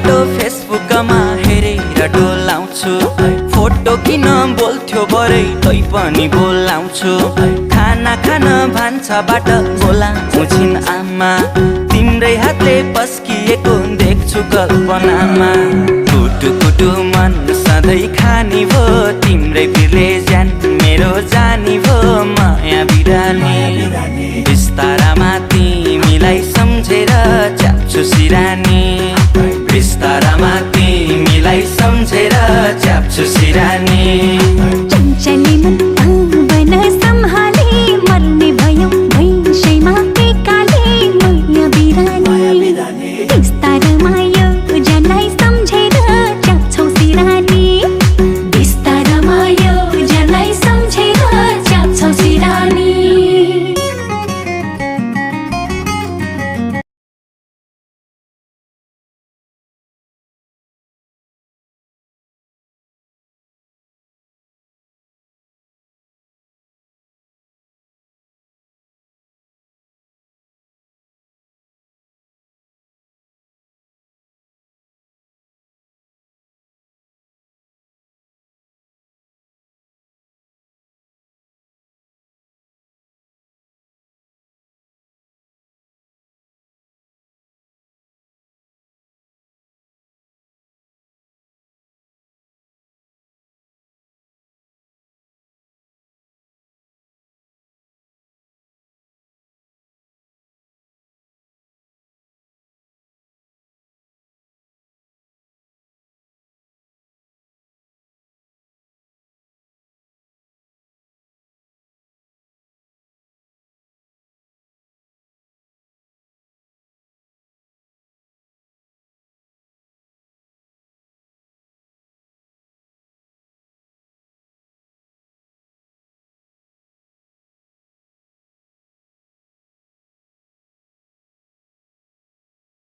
photo फेसबुकमा हेरेर डोलाउँछु photo किन बोल्थ्यो बरै तै पनि बोलाउँछु खाना खान भान्साबाट बोलाउँछु छिन् आमा तिम्रै हातले पस्किएको देख्छु कल्पनामा कुटु कुटु मन सधैँ खानी भो तिम्रै बिरले ज्यान मेरो जानी भो माया बिरानी बिस्तारामा तिमीलाई सम्झेर च्याप्छु सिरानी बिस्तारामा तिमीलाई सम्झेर च्याप्छु सिरानी